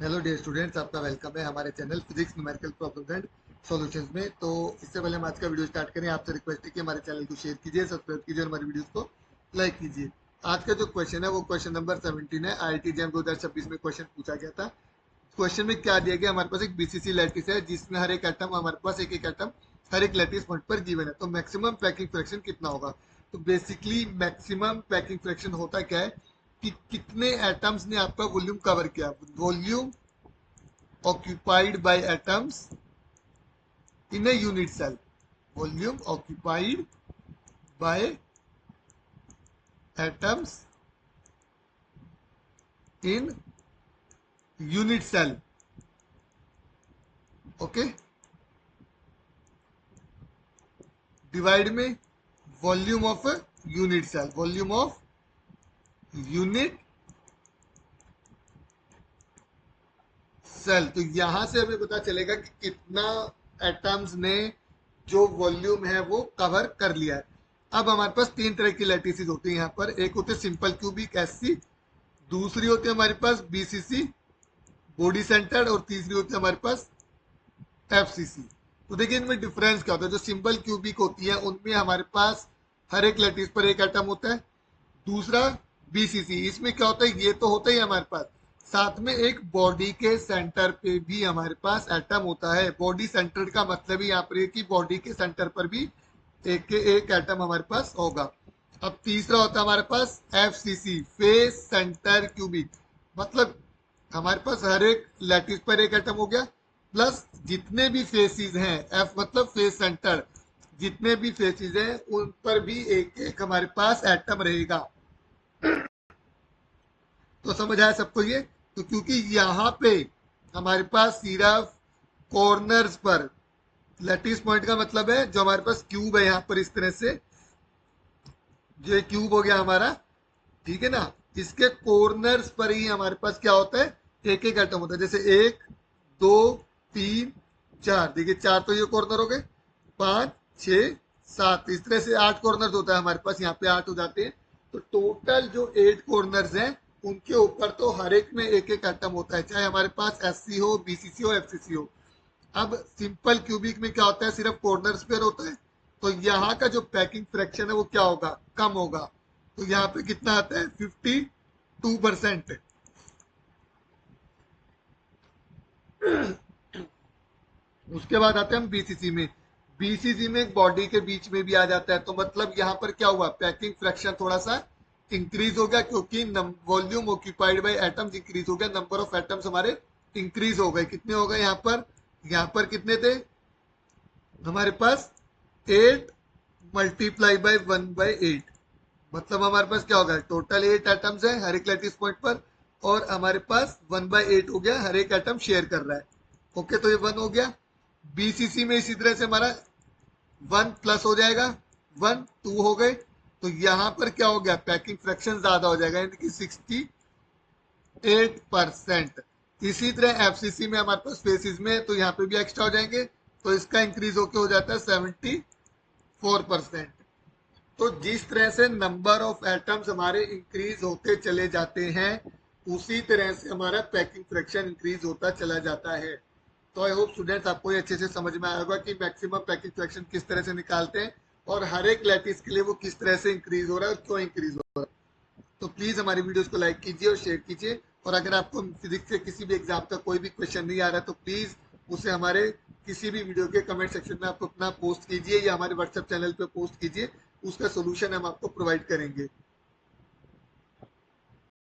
Hello dear students, आपका welcome है हमारे channel physics numerical problems and solutions में। तो इससे पहले हम आज का वीडियो स्टार्ट करें, आपसे रिक्वेस्ट है कि हमारे चैनल को शेयर कीजिए, सब्सक्राइब कीजिए और हमारी वीडियोस को लाइक कीजिए। आज का जो क्वेश्चन है वो क्वेश्चन नंबर 17 है। IIT जैम 2026 में क्वेश्चन पूछा गया था। क्वेश्चन में क्या दिया गया, हमारे पास एक बीसीसी लैटिस है जिसमें हर एक एटम, हमारे पास एक एक एटम हर एक लैटिस पॉइंट पर गिवन है। तो मैक्सिमम पैकिंग फ्रैक्शन कितना होगा? तो बेसिकली मैक्सिमम पैकिंग फ्रैक्शन होता क्या है कि कितने एटम्स ने आपका वॉल्यूम कवर किया। Volume occupied by atoms in a unit cell. Volume occupied by atoms in unit cell. Okay, divide में volume of unit cell, volume of unit cell. तो यहां से हमें पता चलेगा कि कितना एटम्स ने जो वॉल्यूम है वो कवर कर लिया है। अब हमारे पास तीन तरह की लैटिसेस होती है यहाँ पर। एक होते सिंपल क्यूबिक SC, दूसरी होती है हमारे पास BCC बॉडी सेंटर्ड, और तीसरी होती है हमारे पास FCC। तो देखिए इनमें डिफरेंस क्या होता है। जो सिंपल क्यूबिक होती है उनमें हमारे पास हर एक लैटिस पर एक एटम होता है। दूसरा BCC, इसमें क्या होता है, ये तो होता ही है हमारे पास, साथ में एक बॉडी के सेंटर पे भी हमारे पास एटम होता है। बॉडी सेंटर का मतलब यहाँ पर कि बॉडी के सेंटर पर भी एक एटम हमारे पास होगा। अब तीसरा होता है हमारे पास FCC, फेस सेंटर क्यूबिक। मतलब हमारे पास हर एक लैटिस पर एक एटम हो गया, प्लस जितने भी फेसिस हैं, F मतलब फेस सेंटर, जितने भी फेसिस हैं उन पर भी एक एक हमारे पास एटम रहेगा। तो समझ आया सबको ये? तो क्योंकि यहाँ पे हमारे पास सिर्फ कॉर्नर्स पर, लैटिस पॉइंट का मतलब है जो हमारे पास क्यूब है यहाँ पर इस तरह से, जो क्यूब हो गया हमारा, ठीक है ना, इसके कॉर्नर्स पर ही हमारे पास क्या होता है, एक एक एटम होता है। जैसे 1 2 3 4, देखिए 4 तो ये कॉर्नर हो गए, 5 6 7, इस तरह से 8 कॉर्नर होता है हमारे पास, यहाँ पे 8 हो जाते हैं। तो टोटल जो 8 कॉर्नर्स हैं उनके ऊपर तो हर एक में एक एक एटम होता है, चाहे हमारे पास SC हो, BCC हो, FCC हो। अब सिंपल क्यूबिक में क्या होता है, सिर्फ कॉर्नर्स पर होता है। तो यहाँ का जो पैकिंग फ्रैक्शन है वो क्या होगा, कम होगा। तो यहाँ पे कितना आता है, 52%। उसके बाद आते हैं हम BCC में। BCC में एक बॉडी के बीच में भी आ जाता है। तो मतलब यहाँ पर क्या हुआ, पैकिंग फ्रैक्शन थोड़ा सा इंक्रीज हो गया, क्योंकि volume occupied by atoms increase हो गया, नंबर ऑफ एटम्स हमारे इंक्रीज हो गए। कितने हो गए यहाँ पर कितने थे हमारे पास, 8 मल्टीप्लाई बाय 1/8। मतलब हमारे पास क्या होगा, टोटल 8 एटम्स है हर एक लैटिस पॉइंट पर, और हमारे पास 1/8 हो गया, हर एक एटम शेयर कर रहा है। ओके, तो ये 1 हो गया। BCC में इसी तरह से हमारा 1 प्लस हो जाएगा, 1 2 हो गए। तो यहाँ पर क्या हो गया, पैकिंग फ्रैक्शन ज्यादा हो जाएगा, यानी कि 68%। इसी तरह FCC में हमारे पास फेसिस में, तो यहाँ पे भी एक्स्ट्रा हो जाएंगे, तो इसका इंक्रीज होके हो जाता है 74%। तो जिस तरह से नंबर ऑफ एटम्स हमारे इंक्रीज होते चले जाते हैं, उसी तरह से हमारा पैकिंग फ्रैक्शन इंक्रीज होता चला जाता है। तो आई होप स्टूडेंट्स आपको ये अच्छे से समझ में आया होगा कि मैक्सिमम पैकिंग फ्रैक्शन किस तरह से निकालते हैं, और हर एक लैटिस के लिए वो किस तरह से इंक्रीज हो रहा है और क्यों इंक्रीज हो रहा है। तो प्लीज हमारी वीडियोस को लाइक कीजिए और शेयर कीजिए। और अगर आपको फिजिक्स के किसी भी एग्जाम का कोई भी क्वेश्चन नहीं आ रहा है तो प्लीज उसे हमारे किसी भी वीडियो के कमेंट सेक्शन में आप अपना पोस्ट कीजिए, या हमारे व्हाट्सएप चैनल पे पोस्ट कीजिए, उसका सोल्यूशन हम आपको प्रोवाइड करेंगे।